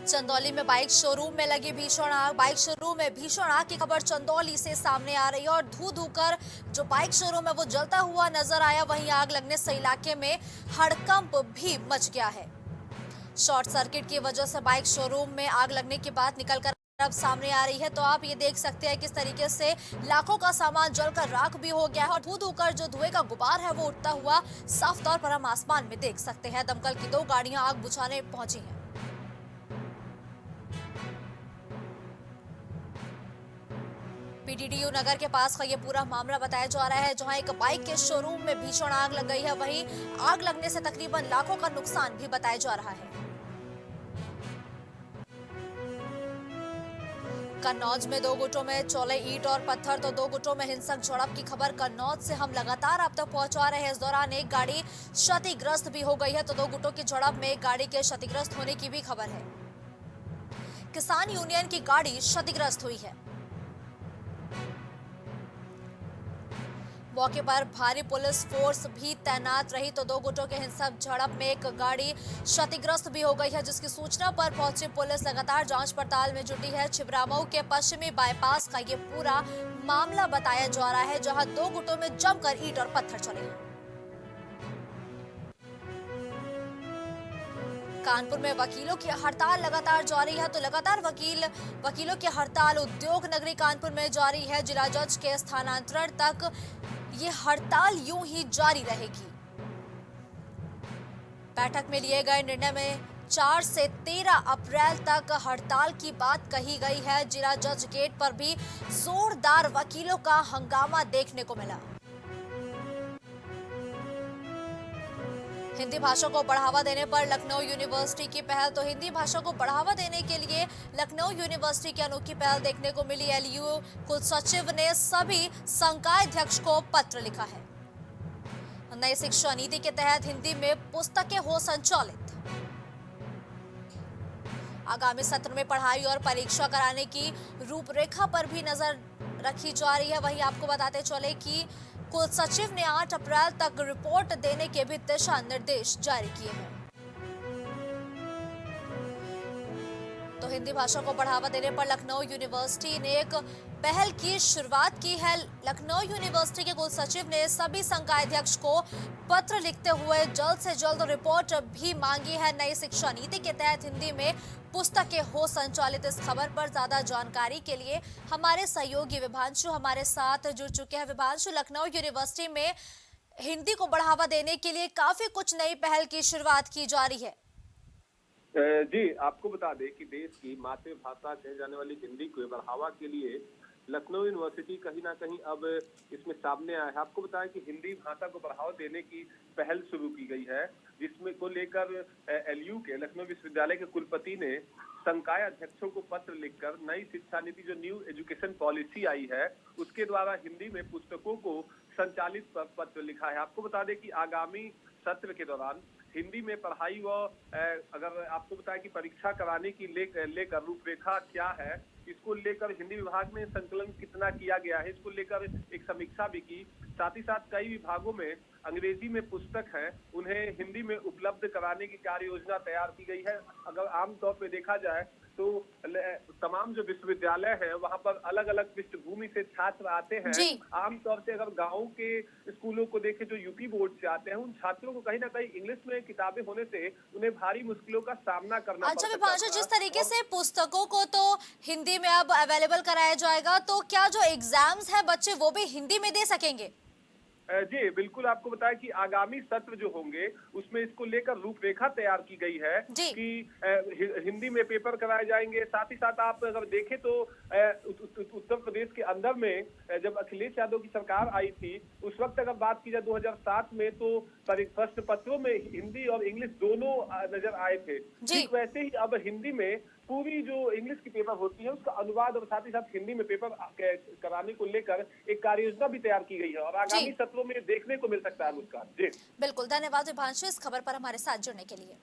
चंदौली में bike showroom में लगी भीषण आग। बाइक शोरूम में भीषण आग की खबर चंदौली से सामने आ रही है और धू धू कर जो बाइक शोरूम है वो जलता हुआ नजर आया। वहीं आग लगने से इलाके में हड़कंप भी मच गया है। शॉर्ट सर्किट की वजह से बाइक शोरूम में आग लगने की बात निकलकर अब सामने आ रही है। तो आप ये देख सकते हैं किस तरीके से लाखों का सामान जलकर राख भी हो गया है और धू धू कर जो धुएं का गुबार है वो उठता हुआ साफ तौर पर हम आसमान में देख सकते हैं। दमकल की 2 गाड़ियां आग बुझाने पहुंची हैं। पीडीडीयू नगर के पास का ये पूरा मामला बताया जा रहा है, जहां एक बाइक के शोरूम में भीषण आग लग गई है। वहीं आग लगने से तकरीबन लाखों का नुकसान भी बताया जा रहा है। कन्नौज में 2 गुटों में चले ईंट और पत्थर तो 2 गुटों में हिंसक झड़प की खबर कन्नौज से हम लगातार आप तक पहुंचा रहे हैं। इस दौरान एक गाड़ी क्षतिग्रस्त भी हो गई है तो 2 गुटों की झड़प में एक गाड़ी के क्षतिग्रस्त होने की भी खबर है। किसान यूनियन की गाड़ी क्षतिग्रस्त हुई है। मौके पर भारी पुलिस फोर्स भी तैनात रही तो 2 गुटों के हिंसक झड़प में एक गाड़ी क्षतिग्रस्त भी हो गई है, जिसकी सूचना पर पहुंची पुलिस लगातार जांच पड़ताल में जुटी है। छिबरामऊ के पश्चिमी बाईपास का ये पूरा मामला बताया जा रहा है, जहां 2 गुटों में जमकर ईंट और पत्थर चले हैं। कानपुर में वकीलों की हड़ताल लगातार जारी है तो लगातार वकीलों की हड़ताल उद्योग नगरी कानपुर में जारी है। जिला जज के स्थानांतरण तक ये हड़ताल यूं ही जारी रहेगी। बैठक में लिए गए निर्णय में 4 से 13 अप्रैल तक हड़ताल की बात कही गई है। जिला जज गेट पर भी जोरदार वकीलों का हंगामा देखने को मिला। हिंदी भाषा को बढ़ावा देने पर लखनऊ यूनिवर्सिटी की पहल तो हिंदी भाषा को बढ़ावा देने के लिए लखनऊ यूनिवर्सिटी की अनोखी पहल देखने को मिली। एलयू कुलसचिव ने सभी संकाय अध्यक्ष को पत्र लिखा है। नई शिक्षा नीति के तहत हिंदी में पुस्तकें हो संचालित। आगामी सत्र में पढ़ाई और परीक्षा कराने की रूपरेखा पर भी नजर रखी जा रही है। वहीं आपको बताते चले कि कुलसचिव ने 8 अप्रैल तक रिपोर्ट देने के भी दिशा निर्देश जारी किए हैं। तो हिंदी भाषा को बढ़ावा देने पर लखनऊ यूनिवर्सिटी ने एक पहल की शुरुआत की है। लखनऊ यूनिवर्सिटी के कुलसचिव ने सभी संकाय अध्यक्ष को पत्र लिखते हुए जल्द से जल्द रिपोर्ट भी मांगी है। नई शिक्षा नीति के तहत हिंदी में पुस्तकें हो संचालित। इस खबर पर ज्यादा जानकारी के लिए हमारे सहयोगी विभांशु हमारे साथ जुड़ चुके हैं। विभांशु, लखनऊ यूनिवर्सिटी में हिंदी को बढ़ावा देने के लिए काफी कुछ नई पहल की शुरुआत की जा रही है। जी, आपको बता दें कि देश की मातृभाषा कही जाने वाली हिंदी को बढ़ावा के लिए लखनऊ यूनिवर्सिटी कहीं ना कहीं अब इसमें सामने आया है। आपको बताएं कि हिंदी भाषा को बढ़ावा देने की पहल शुरू की गई है, जिसमें को लेकर एलयू के लखनऊ विश्वविद्यालय के कुलपति ने संकाय अध्यक्षों को पत्र लिखकर नई शिक्षा नीति जो न्यू एजुकेशन पॉलिसी आई है उसके द्वारा हिंदी में पुस्तकों को संचालित पर पत्र लिखा है। आपको बता दें कि आगामी सत्र के दौरान हिंदी में पढ़ाई व अगर आपको बताया कि परीक्षा कराने की लेकर रूपरेखा क्या है, इसको लेकर हिंदी विभाग में संकलन कितना किया गया है, इसको लेकर एक समीक्षा भी की। साथ ही साथ कई विभागों में अंग्रेजी में पुस्तक है उन्हें हिंदी में उपलब्ध कराने की कार्य योजना तैयार की गई है। अगर आमतौर पर देखा जाए तो तमाम जो विश्वविद्यालय है वहां पर अलग अलग पृष्ठभूमि से छात्र आते हैं। आमतौर से अगर गाँव के स्कूलों को देखें जो यूपी बोर्ड से आते हैं, उन छात्रों को कहीं ना कहीं इंग्लिश में किताबें होने से उन्हें भारी मुश्किलों का सामना करना पड़ता है। विभांशु, जिस तरीके से पुस्तकों को तो हिंदी में अब अवेलेबल कराया जाएगा, तो क्या जो एग्जाम्स है बच्चे वो भी हिंदी में दे सकेंगे? जी बिल्कुल, आपको बताया कि आगामी सत्र जो होंगे उसमें इसको लेकर रूपरेखा तैयार की गई है कि हिंदी में पेपर कराए जाएंगे। साथ ही साथ आप अगर देखें तो उत्तर प्रदेश के अंदर में जब अखिलेश यादव की सरकार आई थी उस वक्त अगर बात की जाए 2007 में तो प्रश्न पत्रों में हिंदी और इंग्लिश दोनों नजर आए थे। ठीक वैसे ही अब हिंदी में पूरी जो इंग्लिश की पेपर होती है उसका अनुवाद और साथ ही साथ हिंदी में पेपर कराने को लेकर एक कार्य योजना भी तैयार की गई है और आगामी सत्रों में देखने को मिल सकता है उसका। जी बिल्कुल, धन्यवाद विभांशु इस खबर पर हमारे साथ जुड़ने के लिए।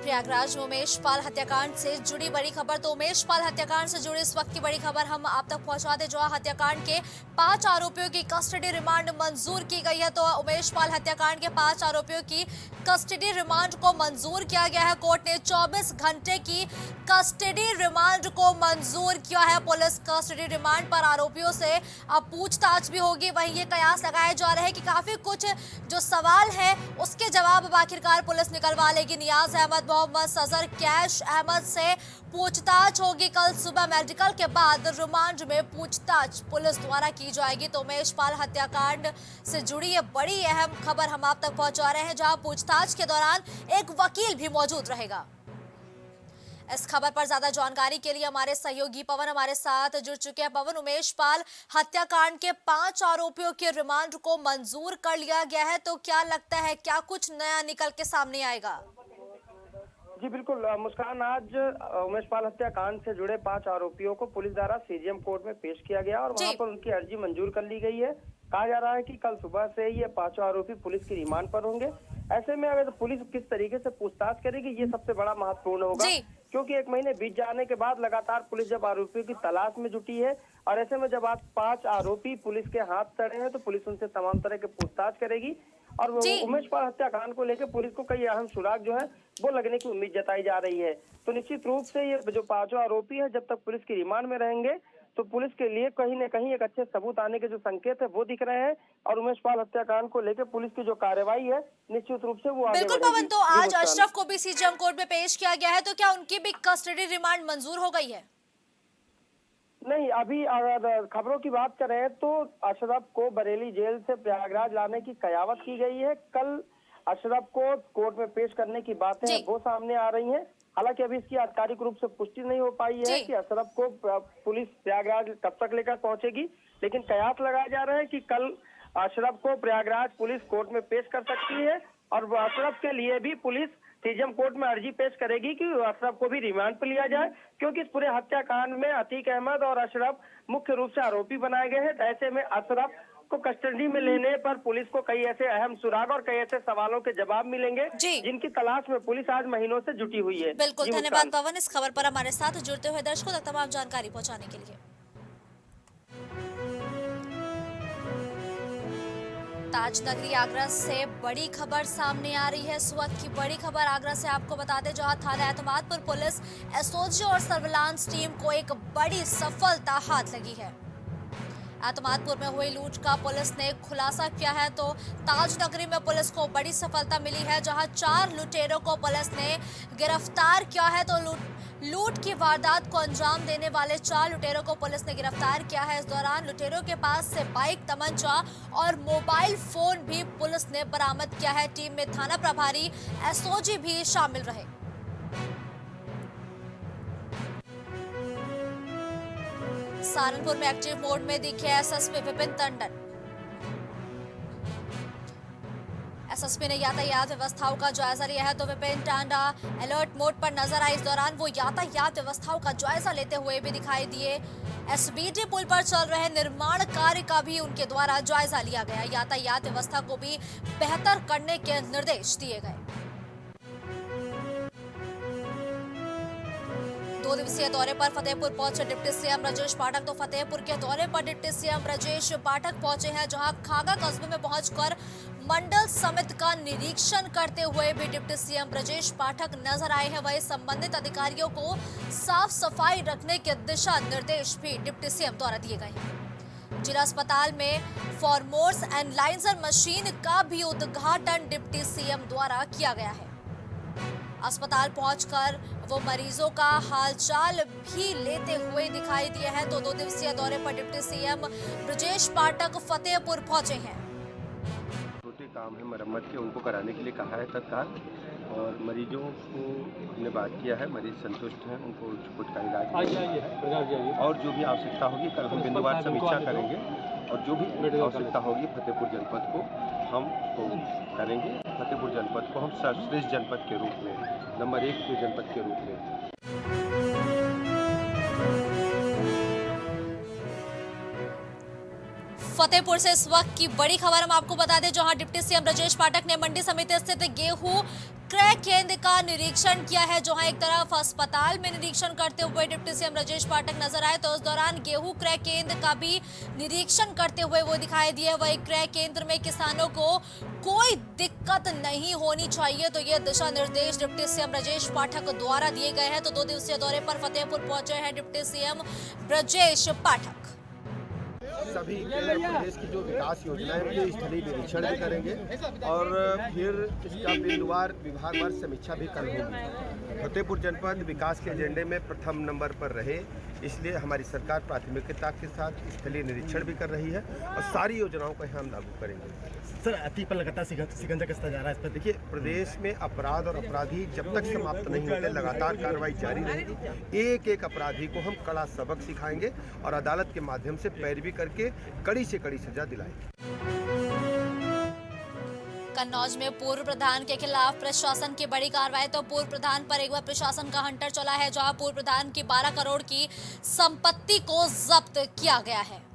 प्रयागराज में उमेश पाल हत्याकांड से जुड़ी बड़ी खबर। तो उमेश पाल हत्याकांड से जुड़ी इस वक्त की बड़ी खबर हम आप तक पहुंचा दे, जो हत्याकांड के 5 आरोपियों की कस्टडी रिमांड मंजूर की गई है। तो उमेश पाल हत्याकांड के 5 आरोपियों की कस्टडी रिमांड को मंजूर किया गया है। कोर्ट ने 24 घंटे की कस्टडी रिमांड को मंजूर किया है। पुलिस कस्टडी रिमांड पर आरोपियों से अब पूछताछ भी होगी। वहीं ये कयास लगाए जा रहे हैं कि काफी कुछ जो सवाल है उसके जवाब अब आखिरकार पुलिस निकलवा लेगी। नियाज अहमद, मोहम्मद सजर, कैश अहमद से पूछताछ होगी। कल सुबह मेडिकल के बाद रिमांड में पूछताछ पुलिस द्वारा की जाएगी। तो उमेश पाल हत्याकांड से जुड़ी ये बड़ी अहम खबर हम आप तक पहुंचा रहे हैं, जहां पूछताछ के दौरान एक वकील भी मौजूद रहेगा। इस खबर पर ज्यादा जानकारी के लिए हमारे सहयोगी पवन हमारे साथ जुड़ चुके हैं। पवन, उमेश पाल हत्याकांड के 5 आरोपियों के रिमांड को मंजूर कर लिया गया है, तो क्या लगता है क्या कुछ नया निकल के सामने आएगा? जी बिल्कुल मुस्कान, आज उमेश पाल हत्याकांड से जुड़े 5 आरोपियों को पुलिस द्वारा सीजीएम कोर्ट में पेश किया गया और वहां पर उनकी अर्जी मंजूर कर ली गई है। कहा जा रहा है कि कल सुबह से ये 5 आरोपी पुलिस की रिमांड पर होंगे। ऐसे में अगर पुलिस किस तरीके से पूछताछ करेगी, ये सबसे बड़ा महत्वपूर्ण होगा, क्योंकि 1 महीने बीत जाने के बाद लगातार पुलिस जब आरोपियों की तलाश में जुटी है और ऐसे में जब आज 5 आरोपी पुलिस के हाथ चढ़े हैं तो पुलिस उनसे तमाम तरह की पूछताछ करेगी। और उमेश पाल हत्याकांड को लेकर पुलिस को कई अहम सुराग जो है वो लगने की उम्मीद जताई जा रही है। तो निश्चित रूप से ये जो 5 आरोपी है जब तक पुलिस की रिमांड में रहेंगे तो पुलिस के लिए कहीं न कहीं एक अच्छे सबूत आने के जो संकेत है वो दिख रहे हैं और उमेश पाल हत्याकांड को लेकर पुलिस की जो कार्रवाई है निश्चित रूप से वो आगे बिल्कुल बढ़ेगी। पवन, तो आज अशरफ को भी सीजीएम कोर्ट में पेश किया गया है, तो क्या उनकी भी कस्टडी रिमांड मंजूर हो गई है? नहीं, अभी अगर खबरों की बात करें तो अशरफ को बरेली जेल से प्रयागराज लाने की कयावत की गई है। कल अशरफ को कोर्ट में पेश करने की बातें वो सामने आ रही हैं। हालांकि अभी इसकी आधिकारिक रूप से पुष्टि नहीं हो पाई है कि अशरफ को पुलिस प्रयागराज कब तक लेकर पहुंचेगी, लेकिन कयास लगाया जा रहा है कि कल अशरफ को प्रयागराज पुलिस कोर्ट में पेश कर सकती है और अशरफ के लिए भी पुलिस सीजीएम कोर्ट में अर्जी पेश करेगी कि अशरफ को भी रिमांड पर लिया जाए, क्योंकि इस पूरे हत्याकांड में अतीक अहमद और अशरफ मुख्य रूप से आरोपी बनाए गए हैं। ऐसे में अशरफ को कस्टडी में लेने पर पुलिस को कई ऐसे अहम सुराग और कई ऐसे सवालों के जवाब मिलेंगे जिनकी तलाश में पुलिस आज महीनों से जुटी हुई है। बिल्कुल, धन्यवाद पवन इस खबर पर हमारे साथ जुड़ते हुए दर्शकों तक तमाम जानकारी पहुंचाने के लिए। ताजनगरी आगरा से बड़ी खबर सामने आ रही है। इस वक्त की बड़ी खबर आगरा से आपको बता दें, जहां थाना एतमादपुर पुलिस एसओजी और सर्विलांस टीम को एक बड़ी सफलता हाथ लगी है। एतमादपुर में हुई लूट का पुलिस ने खुलासा किया है। तो ताजनगरी में पुलिस को बड़ी सफलता मिली है, जहां 4 लुटेरों को पुलिस ने गिरफ्तार किया है। तो लूट की वारदात को अंजाम देने वाले 4 लुटेरों को पुलिस ने गिरफ्तार किया है। इस दौरान लुटेरों के पास से बाइक, तमंचा और मोबाइल फोन भी पुलिस ने बरामद किया है। टीम में थाना प्रभारी एसओजी भी शामिल रहे। सहारनपुर में एक्टिव मोड में दिखे एसएसपी विपिन टंडन। एसएसपी ने यातायात व्यवस्थाओं का जायजा लिया है। तो विपिन टांडा अलर्ट मोड पर नजर आए। इस दौरान वो यातायात व्यवस्थाओं का जायजा लेते हुए भी दिखाई दिए। एसबीटी पुल पर चल रहे निर्माण कार्य का भी उनके द्वारा जायजा लिया गया। यातायात व्यवस्था को भी बेहतर करने के निर्देश दिए गए। 2 दिवसीय दौरे पर फतेहपुर पहुंचे डिप्टी सीएम ब्रजेश पाठक। तो फतेहपुर के दौरे पर डिप्टी सीएम ब्रजेश पाठक पहुंचे हैं, जहां खागा कस्बे में पहुंचकर मंडल समिति का निरीक्षण करते हुए भी डिप्टी सीएम ब्रजेश पाठक नजर आए हैं। वहीं संबंधित अधिकारियों को साफ सफाई रखने के दिशा निर्देश भी डिप्टी सीएम द्वारा दिए गए हैं। जिला अस्पताल में फॉर्मोर्स एनालाइजर मशीन का भी उद्घाटन डिप्टी सीएम द्वारा किया गया है। अस्पताल पहुंचकर वो मरीजों का हालचाल भी लेते हुए दिखाई दिए हैं। तो 2 दिवसीय दौरे पर डिप्टी सीएम ब्रजेश पाठक फतेहपुर पहुंचे हैं। छोटे काम है मरम्मत के, उनको कराने के लिए कहा है तत्काल, और मरीजों को हमने बात किया है, मरीज संतुष्ट हैं, उनको छुट का इलाज और जो भी आवश्यकता होगी कल हम बिंदुवार समीक्षा करेंगे और जो भी आवश्यकता होगी फतेहपुर जनपद को हम उसको करेंगे। फतेहपुर जनपद को हम सर्वश्रेष्ठ जनपद के रूप में, नंबर 1 के जनपद के रूप में। फतेहपुर से इस वक्त की बड़ी खबर हम आपको बता दें, जहां डिप्टी सीएम ब्रजेश पाठक ने मंडी समिति स्थित गेहूं क्रय केंद्र का निरीक्षण किया है। जहां एक तरफ अस्पताल में निरीक्षण करते हुए डिप्टी सीएम ब्रजेश पाठक नजर आए, तो उस दौरान गेहूं क्रय केंद्र का भी निरीक्षण करते हुए वो दिखाई दिए। वही क्रय केंद्र में किसानों को कोई दिक्कत नहीं होनी चाहिए, तो ये दिशा निर्देश डिप्टी सीएम ब्रजेश पाठक द्वारा दिए गए हैं। तो 2 दिवसीय दौरे पर फतेहपुर पहुंचे हैं डिप्टी सीएम ब्रजेश पाठक। सभी प्रदेश की जो विकास योजनाएं उनके स्थलीय निरीक्षण भी करेंगे और फिर इसका बिंदुवार विभागवार समीक्षा भी कल होगी। फतेहपुर जनपद विकास के एजेंडे में प्रथम नंबर पर रहे, इसलिए हमारी सरकार प्राथमिकता के साथ स्थलीय निरीक्षण भी कर रही है और सारी योजनाओं को हम लागू करेंगे। सर, अति पर लगातार शिकंजा कसता जा रहा है इस पर। देखिए, प्रदेश में अपराध और अपराधी जब तक समाप्त नहीं होते लगातार कार्रवाई जारी रहेगी। एक एक अपराधी को हम कड़ा सबक सिखाएंगे और अदालत के माध्यम से पैरवी करके कड़ी से कड़ी सजा दिलाएंगे। कन्नौज में पूर्व प्रधान के खिलाफ प्रशासन की बड़ी कार्रवाई, तो पूर्व प्रधान पर एक बार प्रशासन का हंटर चला है, जहां पूर्व प्रधान की 12 करोड़ की संपत्ति को जब्त किया गया है।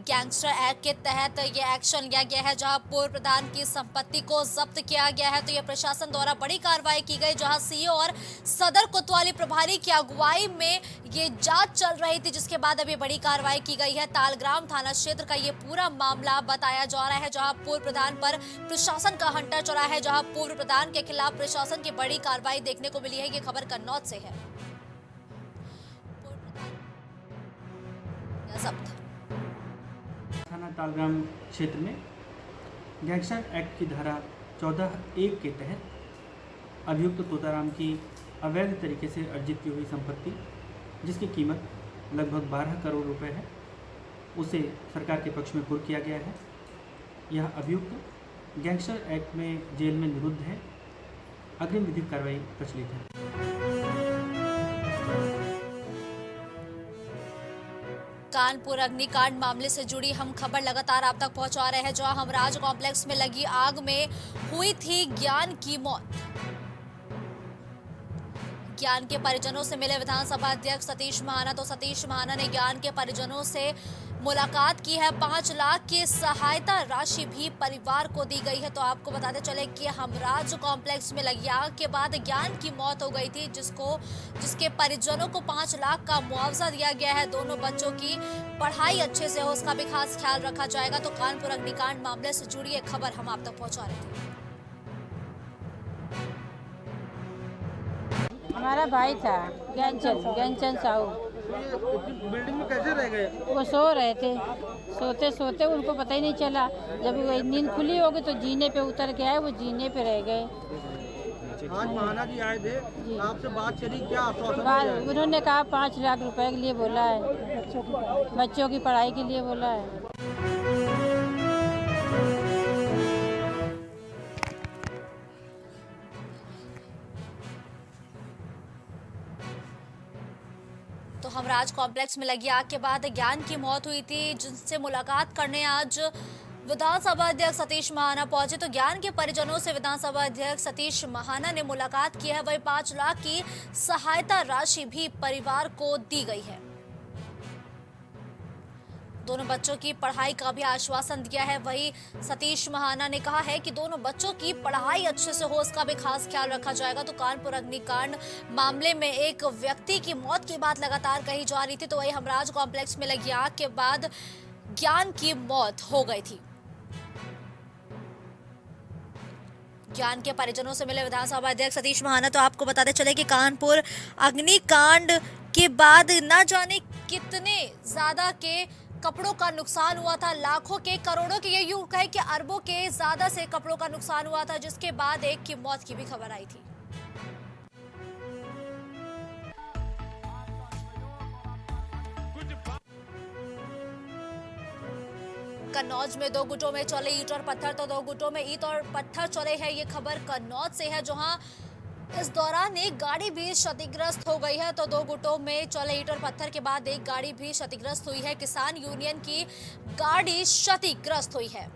गैंगस्टर एक्ट के तहत ये एक्शन लिया गया है, जहां पूर्व प्रधान की संपत्ति को जब्त किया गया है। तो ये प्रशासन द्वारा बड़ी कार्रवाई की गई, जहां सीओ और सदर कोतवाली प्रभारी की अगुवाई में ये जांच चल रही थी, जिसके बाद अभी बड़ी कार्रवाई की गई है। तालग्राम थाना क्षेत्र का ये पूरा मामला बताया जा रहा है, जहां पूर्व प्रधान पर प्रशासन का हंटर चला है, जहां पूर्व प्रधान के खिलाफ प्रशासन की बड़ी कार्रवाई देखने को मिली है। ये खबर कन्नौज से है। थाना तालग्राम क्षेत्र में गैंगस्टर एक्ट की धारा 14(1) के तहत अभियुक्त तोताराम की अवैध तरीके से अर्जित की हुई संपत्ति, जिसकी कीमत लगभग 12 करोड़ रुपए है, उसे सरकार के पक्ष में कुर्क किया गया है। यह अभियुक्त गैंगस्टर एक्ट में जेल में निरुद्ध है। अग्रिम विधिक कार्रवाई प्रचलित है। कानपुर अग्निकांड मामले से जुड़ी हम खबर लगातार आप तक पहुंचा रहे हैं, जहां हमराज कॉम्प्लेक्स में लगी आग में हुई थी ज्ञान की मौत। ज्ञान के परिजनों से मिले विधानसभा अध्यक्ष सतीश महाना, तो सतीश महाना ने ज्ञान के परिजनों से मुलाकात की है। 5 लाख की सहायता राशि भी परिवार को दी गई है। तो आपको बताते चले कि हमराज कॉम्प्लेक्स में लगी आग के बाद ज्ञान की मौत हो गई थी, जिसके परिजनों को 5 लाख का मुआवजा दिया गया है। दोनों बच्चों की पढ़ाई अच्छे से हो, उसका भी खास ख्याल रखा जाएगा। तो कानपुर अग्निकांड मामले से जुड़ी एक खबर हम आप तक पहुंचा रहे थे। हमारा भाई था ज्ञानचंद साहू। बिल्डिंग में कैसे रह गए? वो सो रहे थे, सोते सोते उनको पता ही नहीं चला। जब वो नींद खुली होगी तो जीने पे उतर के आए, वो जीने पे रह गए। आज महाना जी आए थे, आपसे बात चली, क्या आश्वासन दिया? उन्होंने कहा 5 लाख रुपए के लिए बोला है, बच्चों की पढ़ाई के लिए बोला है। तो हमराज कॉम्प्लेक्स में लगी आग के बाद ज्ञान की मौत हुई थी, जिनसे मुलाकात करने आज विधानसभा अध्यक्ष सतीश महाना पहुंचे। तो ज्ञान के परिजनों से विधानसभा अध्यक्ष सतीश महाना ने मुलाकात की है। वही 5 लाख की सहायता राशि भी परिवार को दी गई है। दोनों बच्चों की पढ़ाई का भी आश्वासन दिया है। वही सतीश महाना ने कहा है कि दोनों बच्चों की पढ़ाई अच्छे से हो, उसका भी खास ख्याल रखा जाएगा। तो कानपुर अग्निकांड मामले में एक व्यक्ति की मौत की बात लगातार कही जा रही थी, तो वही हमराज कॉम्प्लेक्स में लगी आग के बाद ज्ञान की मौत हो गई थी। ज्ञान के परिजनों से मिले विधानसभा अध्यक्ष सतीश महाना। तो आपको बताते चले कि कानपुर अग्निकांड के बाद न जाने कितने ज्यादा के कपड़ों का नुकसान हुआ था, लाखों के, करोड़ों के, ये यूं कहे कि अरबों के ज्यादा से कपड़ों का नुकसान हुआ था, जिसके बाद एक की मौत की भी खबर आई थी। कन्नौज में 2 गुटों में चले ईंट और पत्थर, तो 2 गुटों में ईंट और पत्थर चले हैं। ये खबर कन्नौज से है, जहां इस दौरान एक गाड़ी भी क्षतिग्रस्त हो गई है। तो 2 गुटों में चले ईंट और पत्थर के बाद एक गाड़ी भी क्षतिग्रस्त हुई है। किसान यूनियन की गाड़ी क्षतिग्रस्त हुई है।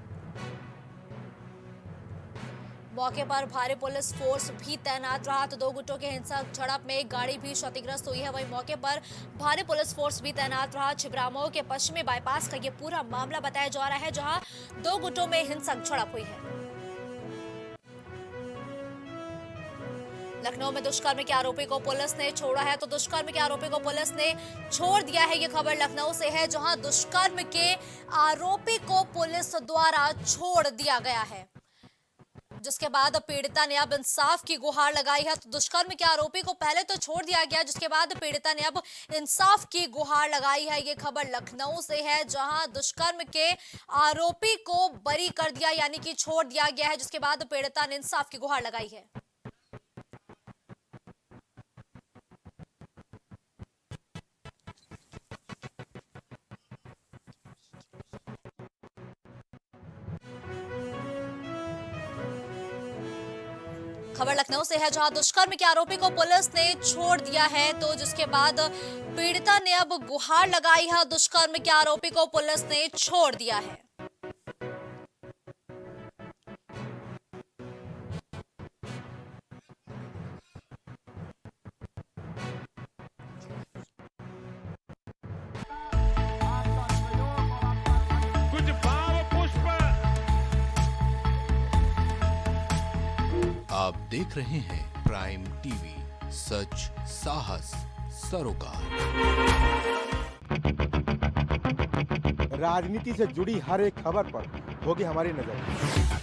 मौके पर भारी पुलिस फोर्स भी तैनात रहा। तो दो गुटों के हिंसक झड़प में एक गाड़ी भी क्षतिग्रस्त हुई है। वहीं मौके पर भारी पुलिस फोर्स भी तैनात रहा। छिबरामऊ के पश्चिमी बाईपास का ये पूरा मामला बताया जा रहा है, जहां दो गुटों में हिंसक झड़प हुई है। लखनऊ में दुष्कर्म के आरोपी को पुलिस ने छोड़ा है। तो दुष्कर्म के आरोपी को पुलिस ने छोड़ दिया है। ये खबर लखनऊ से है, जहां दुष्कर्म के आरोपी को पुलिस द्वारा छोड़ दिया गया है, जिसके बाद पीड़िता ने अब इंसाफ की गुहार लगाई है। तो दुष्कर्म के आरोपी को पहले तो छोड़ दिया गया, जिसके बाद पीड़िता ने अब इंसाफ की गुहार लगाई है। ये खबर लखनऊ से है, जहां दुष्कर्म के आरोपी को बरी कर दिया, यानी कि छोड़ दिया गया है, जिसके बाद पीड़िता ने इंसाफ की गुहार लगाई है। खबर लखनऊ से है, जहां दुष्कर्म के आरोपी को पुलिस ने छोड़ दिया है। तो जिसके बाद पीड़िता ने अब गुहार लगाई है। दुष्कर्म के आरोपी को पुलिस ने छोड़ दिया है। कुछ भाव पुष्प। आप देख रहे हैं प्राइम टीवी, सच साहस सरोकार। राजनीति से जुड़ी हर एक खबर पर होगी हमारी नजर।